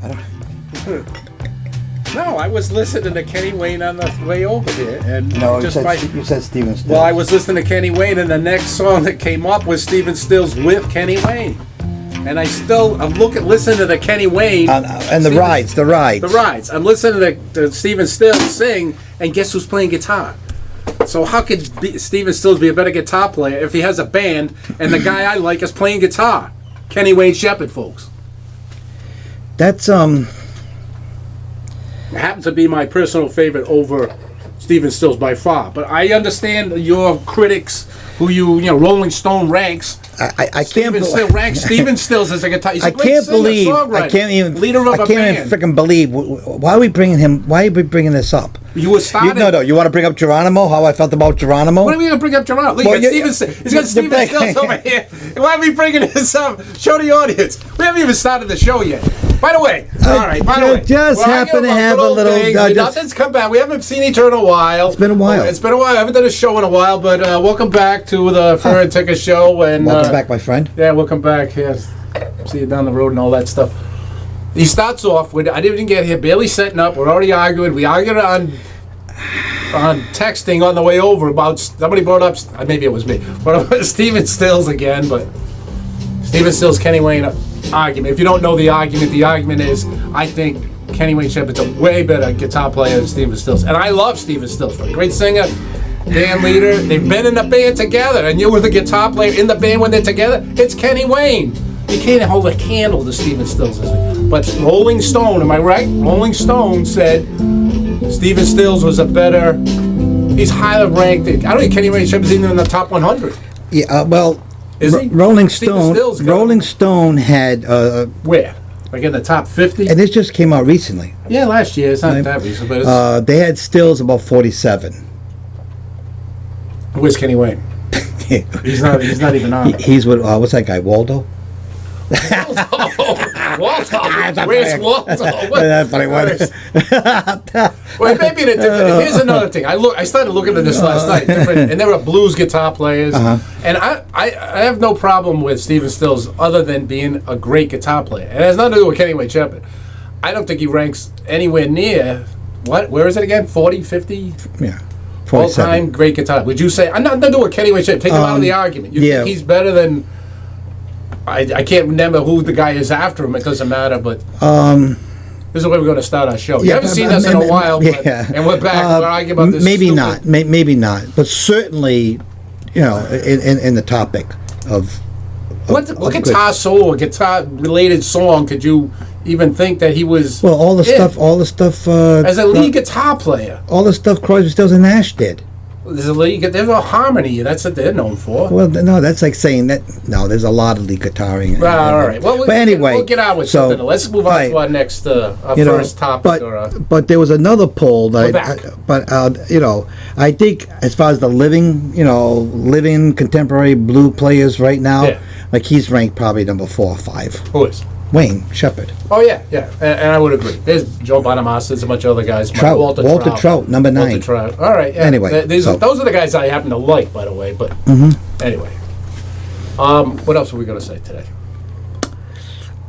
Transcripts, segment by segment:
I don't. No, I was listening to Kenny Wayne on the way over here, and No, just you said Steven Stills. Well, I was listening to Kenny Wayne, and the next song that came up was Steven Stills with Kenny Wayne, and I'm listening to the Kenny Wayne and the rides. The rides. I'm listening to Steven Stills sing, and guess who's playing guitar? So how could Steven Stills be a better guitar player if he has a band and the guy I like is playing guitar? Kenny Wayne Shepherd, folks. That's happens to be my personal favorite over Steven Stills by far. But I understand your critics, who you know, Rolling Stone ranks. I can't ranks Steven Stills as a guitar. He's a great can't singer, believe. songwriter, I can't even. leader of I a can't band. even freaking believe. Why are we bringing him? Why are we bringing this up? You were starting. No. You want to bring up Geronimo? How I felt about Geronimo? What are we going to bring up Geronimo? Look, he's got Steven Stills over here. Why are we bringing this up? Show the audience. We haven't even started the show yet. By the way, just happen to have a little. Nothing's come back. We haven't seen each other in a while. It's been a while. I haven't done a show in a while, but welcome back to the Ferr and Ticka show. And welcome back, my friend. Yeah, welcome back. Yes, see you down the road and all that stuff. He starts off with, I didn't even get here, barely setting up. We're already arguing. We argued on texting on the way over about, somebody brought up, maybe it was me, brought up Steven Stills again, but Steven Stills, Kenny Wayne argument. If you don't know the argument is, I think Kenny Wayne Shepherd's a way better guitar player than Steven Stills. And I love Steven Stills. Great singer, band leader. They've been in the band together, and you were the guitar player in the band when they're together. It's Kenny Wayne. You can't hold a candle to Steven Stills. But Rolling Stone, am I right? Rolling Stone said Steven Stills was a better, he's highly ranked. I don't think Kenny Wayne Shepherd's even in the top 100. Yeah, well, is he? Rolling Stone had where? Like in the top 50? And this just came out recently. Yeah, last year. It's not that recent, but it's... they had Stills about 47. Where's Kenny Wayne? He's not even on. He's with what's that guy, Waldo? Waldo. Where's Waldo? That's funny. Well, maybe in a different. Here's another thing. I started looking at this last night, and there were blues guitar players, and I have no problem with Steven Stills other than being a great guitar player. And it has nothing to do with Kenny Wayne Shepherd. I don't think he ranks anywhere near where is it again? 40, 50? Yeah. All-time great guitar. Would you say? I'm not doing Kenny Wayne Shepherd. Take him out of the argument. You think he's better than? I can't remember who the guy is after him. It doesn't matter, but this is the way we're going to start our show. You haven't seen us in a while, and we're back. We're arguing about this. Maybe not. Maybe not. But certainly, you know, in the topic of what guitar solo or guitar related song could you even think that he was? Well, all the stuff. As a lead guitar player, all the stuff Crosby, Stills, and Nash did. There's a harmony. That's what they're known for. Well, no, that's like saying that. No, there's a lot of lead guitaring. All right. Well, but anyway, we'll get out with something. Let's move on to our next, first topic. But there was another poll that. I think as far as the living contemporary blue players right now, like he's ranked probably number 4 or 5. Who is? Wayne Shepherd. Oh yeah, and I would agree. There's Joe Bonamassa, there's a bunch of other guys. Walter Trout, number 9. Walter Trout. All right. Yeah. Anyway, those are the guys I happen to like, by the way. But anyway, what else are we going to say today?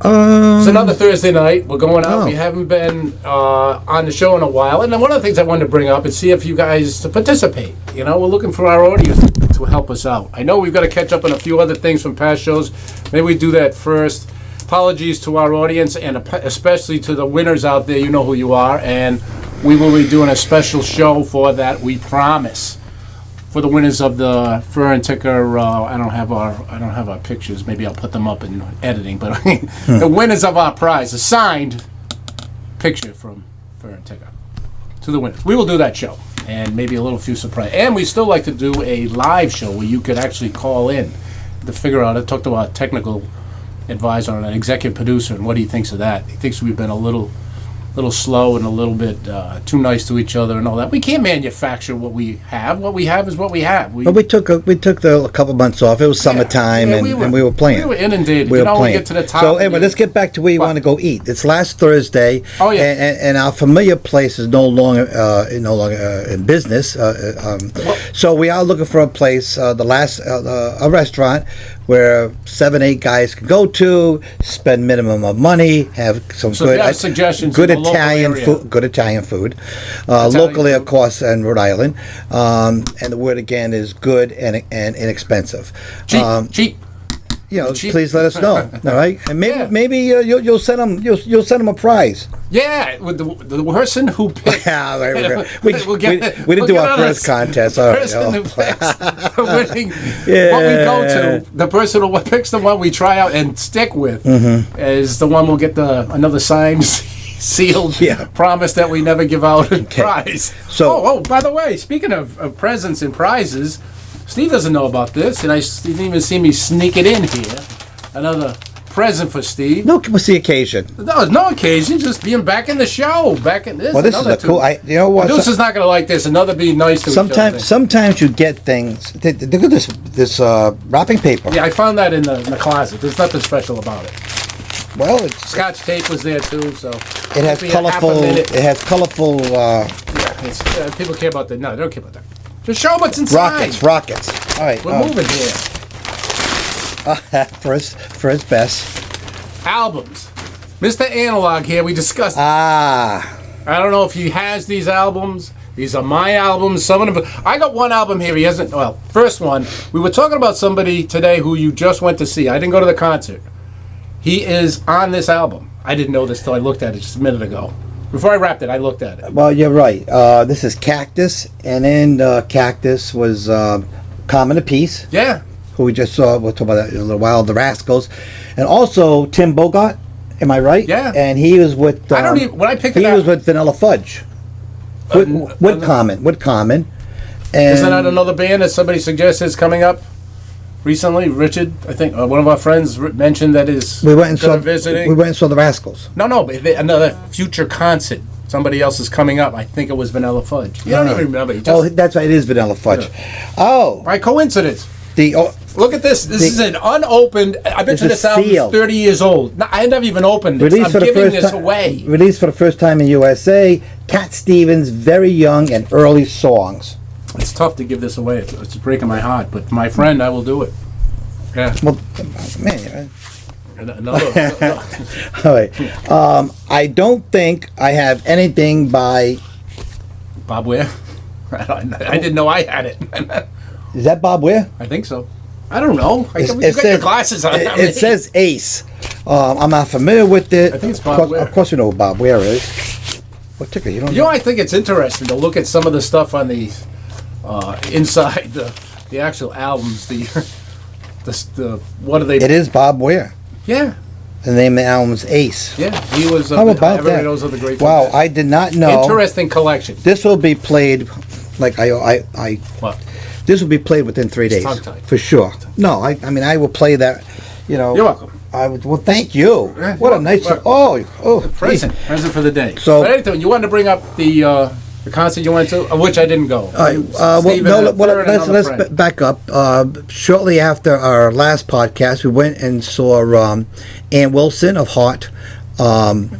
It's another Thursday night. We're going out. We haven't been on the show in a while, and one of the things I wanted to bring up and see if you guys participate. You know, we're looking for our audience to help us out. I know we've got to catch up on a few other things from past shows. Maybe we do that first. Apologies to our audience and especially to the winners out there. You know who you are, and we will be doing a special show for that. We promise. For the winners of the Ferr and Ticka, I don't have our pictures. Maybe I'll put them up in editing. But the winners of our prize, a signed picture from Ferr and Ticka to the winners. We will do that show, and maybe a little few surprise. And we still like to do a live show where you could actually call in to figure out. I talked about technical advisor and an executive producer and what he thinks of that. He thinks we've been a little slow and a little bit too nice to each other and all that. We can't manufacture what we have. What we have is what we have. But we took a couple months off. It was summertime, and we were playing. We were inundated. We get to the top. So anyway, let's get back to where you want to go eat. It's last Thursday. Oh yeah. And our familiar place is no longer in business. So we are looking for a place. A restaurant where 7, 8 guys can go to, spend minimum of money, have some So good you have suggestions good in the local Italian area. food, good Italian food, locally of course in Rhode Island, and the word again is good and inexpensive. Cheap. Please let us know. All right, and maybe you'll send them a prize. Yeah, with the person who picks. Yeah, we didn't do our first contest. All right, person who picks what we go to, the person who picks the one we try out and stick with, is the one we'll get another signed, sealed promise that we never give out a prize. So, by the way, speaking of presents and prizes. Steve doesn't know about this, and he didn't even see me sneak it in here. Another present for Steve. No, what's the occasion? No occasion, just being back in the show. Back in this. Well, this is a cool. You know what? Deuce is not going to like this. Another be nice to sometimes you get things. Look at this wrapping paper. Yeah, I found that in the closet. There's nothing special about it. Well, Scotch tape was there too, so it has colorful. It has colorful. People care about that. No, they don't care about that. Just show what's inside. Rockets. All right. We're moving here. For his best. Albums. Mr. Analog here, we discussed. I don't know if he has these albums. These are my albums. Some of them. I got one album here. He hasn't. Well, first one. We were talking about somebody today who you just went to see. I didn't go to the concert. He is on this album. I didn't know this till I looked at it just a minute ago. Before I wrapped it, I looked at it. Well, you're right. This is Cactus, and then Cactus was Common Apiece. Yeah. Who we just saw. We'll talk about that in a little while. The Rascals, and also Tim Bogart. Am I right? Yeah. And he was with. I don't even. When I picked it up, he was with Vanilla Fudge. With Common. And isn't that another band that somebody suggested is coming up? Recently, Richard, I think one of our friends mentioned that we went and saw visiting. We went and saw the Rascals. No, but another future concert. Somebody else is coming up. I think it was Vanilla Fudge. You don't even remember. That's right. It is Vanilla Fudge. Yeah. Oh, by coincidence. Look at this. This is an unopened. I bet you this album is 30 years old. No, I never even opened this. I'm giving this away. Released for the first time in USA. Cat Stevens' very young and early songs. It's tough to give this away. It's breaking my heart, but my friend, I will do it. Yeah. Well, man. Another. All right. I don't think I have anything by Bob Weir. I didn't know I had it. Is that Bob Weir? I think so. I don't know. You got your glasses on. It says Ace. I'm not familiar with it. I think it's Bob Weir. Of course, you know who Bob Weir is. What ticker? You don't know? I think it's interesting to look at some of the stuff on the inside the actual albums. The what are they? It is Bob Weir. Yeah. The name of the album's Ace. Yeah, he was. How about everybody that? knows of the great. Wow, I did not know. Interesting collection. This will be played, like I. What? This will be played within 3 days, for sure. No, I mean I will play that. You're welcome. Well, thank you. What a nice. Present for the day. So, but anything, you wanted to bring up the concert you went to, of which I didn't go. Let's back up. Shortly after our last podcast, we went and saw Ann Wilson of Heart, Paul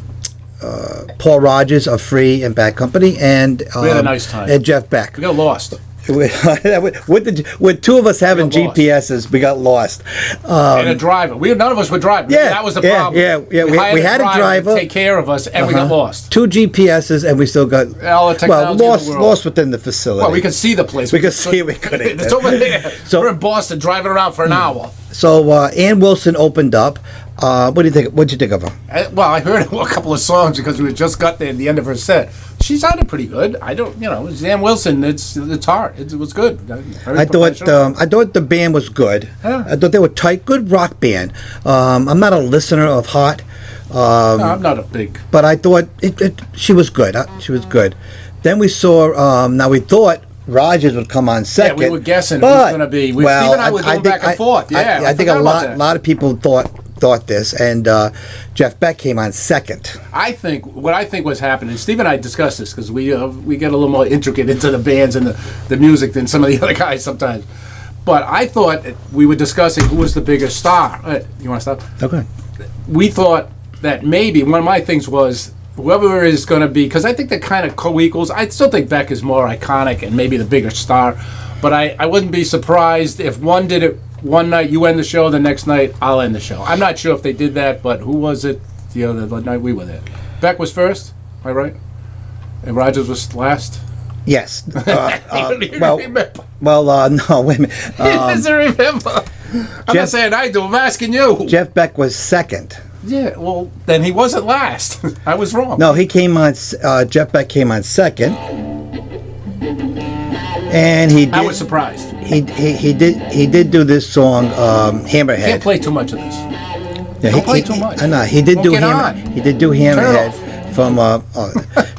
Rogers of Free and Bad Company, and we had a nice time. And Jeff Beck. We got lost. With two of us having GPSs, we got lost. And a driver. None of us were driving. Yeah, that was the problem. Yeah. We had a driver to take care of us, and we got lost. 2 GPSs, and we still got lost within the facility. Well, we could see the place. We could see. We couldn't. It's over there. So we're in Boston, driving around for an hour. So Ann Wilson opened up. What do you think? What'd you think of her? I heard a couple of songs because we had just got there at the end of her set. She sounded pretty good. It's Ann Wilson. It's hard. It was good. I thought the band was good. Yeah. I thought they were tight, good rock band. I'm not a listener of Hot. No, I'm not a big. But I thought she was good. She was good. Then we saw. Now we thought Rogers would come on second. Yeah, we were guessing it was going to be. Steve and I were going back and forth. Yeah, I think a lot of people thought this, and Jeff Beck came on second. What I think was happening, Steve and I discussed this because we get a little more intricate into the bands and the music than some of the other guys sometimes. But I thought we were discussing who was the biggest star. You want to stop? Okay. We thought that maybe one of my things was whoever is going to be, because I think they're kind of co-equals. I still think Beck is more iconic and maybe the bigger star. But I wouldn't be surprised if one did it one night you end the show, the next night I'll end the show. I'm not sure if they did that, but who was it the other night we were there? Beck was first, am I right? And Rogers was last? Yes. No, wait a minute. He doesn't remember. I'm not saying I do, I'm asking you. Jeff Beck was second. Yeah, well, then he wasn't last. I was wrong. No, he came on, Jeff Beck came on second. And he did, I was surprised. He did do this song, Hammerhead. Can't play too much of this. Yeah, Don't play too much. No, he did do He did do Hammerhead from.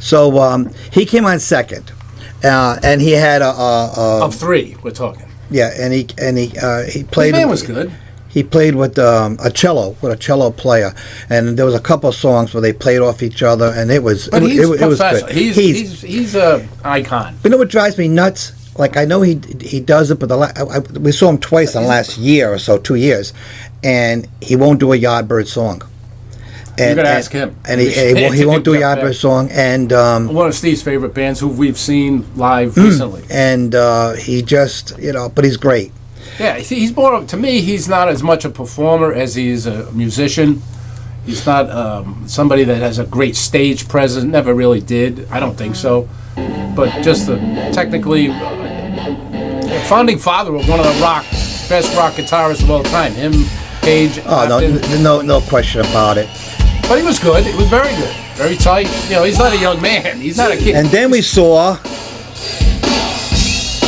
So he came on second, and he had of three. We're talking. Yeah, and he played. His band was good. He played with a cello player, and there was a couple of songs where they played off each other, and it was he's it was good. He's a icon. You know what drives me nuts? Like, I know he does it, but we saw him twice in the last year or so, 2 years, and he won't do a Yardbird song. And, you gotta ask him. And he won't do a Yardbird song. And one of Steve's favorite bands who we've seen live recently. And he just, but he's great. Yeah, he's more, to me, he's not as much a performer as he's a musician. He's not somebody that has a great stage presence, never really did. I don't think so. But just technically, founding father of one of the best rock guitarists of all time. Him, Page. Oh, no question about it. But he was good. He was very good. Very tight. He's not a young man. He's not a kid. And then we saw...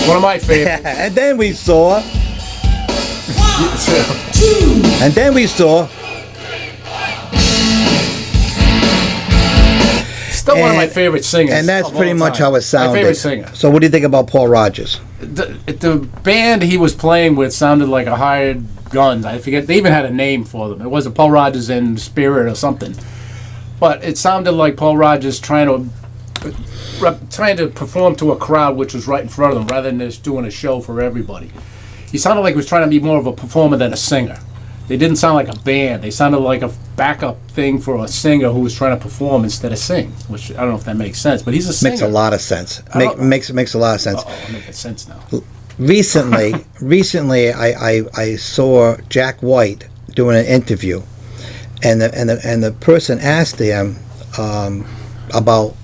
one of my favorites. And then we saw... 1, 2. And then we saw... Still one of my favorite singers. And that's pretty much how it sounded. My favorite singer. So what do you think about Paul Rogers? The band he was playing with sounded like a hired guns. I forget. They even had a name for them. It wasn't Paul Rogers and Spirit or something. But it sounded like Paul Rogers trying to perform to a crowd which was right in front of them rather than just doing a show for everybody. He sounded like he was trying to be more of a performer than a singer. They didn't sound like a band. They sounded like a backup thing for a singer who was trying to perform instead of sing, which I don't know if that makes sense, but he's a singer. Makes a lot of sense. Makes a lot of sense. I'm making sense now. Recently, I saw Jack White doing an interview, and the person asked him about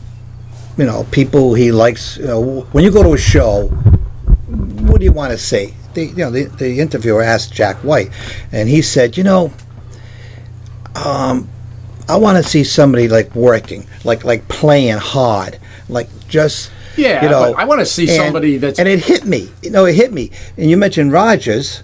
people he likes. When you go to a show, what do you want to see? The interviewer asked Jack White, and he said, I want to see somebody like working, like playing hard, like just. Yeah, but I want to see somebody that's... And it hit me. It hit me. And you mentioned Rogers.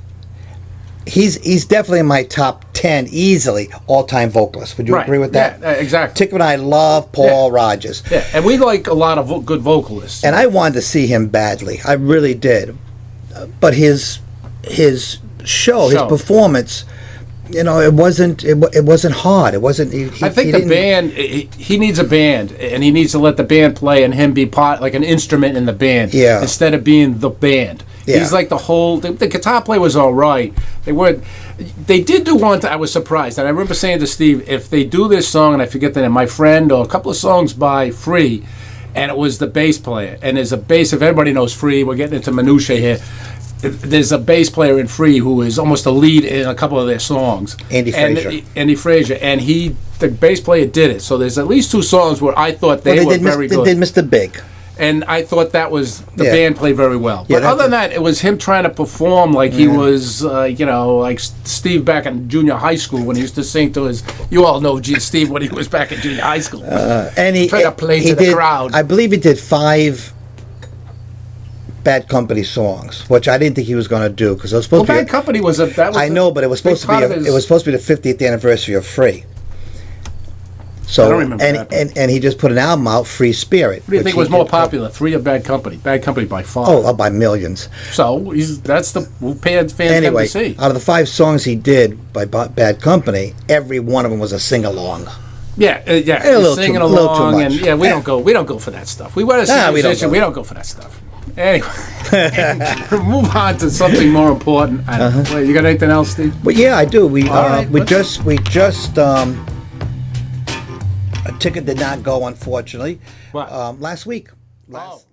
He's definitely in my top 10 easily all-time vocalists. Would you agree with that? Yeah, exactly. Ticka and I love Paul Rogers. Yeah, and we like a lot of good vocalists. And I wanted to see him badly. I really did. But his show, his performance... it wasn't hard. It wasn't. I think the band. He needs a band, and he needs to let the band play, and him be part like an instrument in the band. Yeah. Instead of being the band. Yeah. He's like the whole. The guitar play was all right. They did do one. I was surprised, and I remember saying to Steve, if they do this song, and I forget the name, My Friend, or a couple of songs by Free, and it was the bass player, and there's a bass. If everybody knows Free, we're getting into minutiae here. There's a bass player in Free who is almost a lead in a couple of their songs. Andy Frazier. And the bass player did it. So there's at least two songs where I thought they were very good. They did Mr. Big. And I thought that was, the band played very well. Yeah, but other than that, it was him trying to perform like he was, like Steve back in junior high school when he used to sing to you all know Steve when he was back in junior high school. And he tried to play to the crowd. I believe he did 5 Bad Company songs, which I didn't think he was going to do because it was supposed to be. Bad Company was I know, but it was supposed to be. It was supposed to be the 50th anniversary of Free. So I don't remember that. And he just put an album out, Free Spirit. What do you think was more popular, Free or Bad Company? Bad Company by far. Oh, by millions. So that's the fans anyway, come to see. Out of the 5 songs he did by Bad Company, every one of them was a sing along. Yeah, singing along, and we don't go for that stuff. We want to see musician. We don't go for that stuff. Anyway, move on to something more important. Wait, you got anything else, Steve? Well, yeah, I do. We just a ticket did not go, unfortunately. What? Last week. Last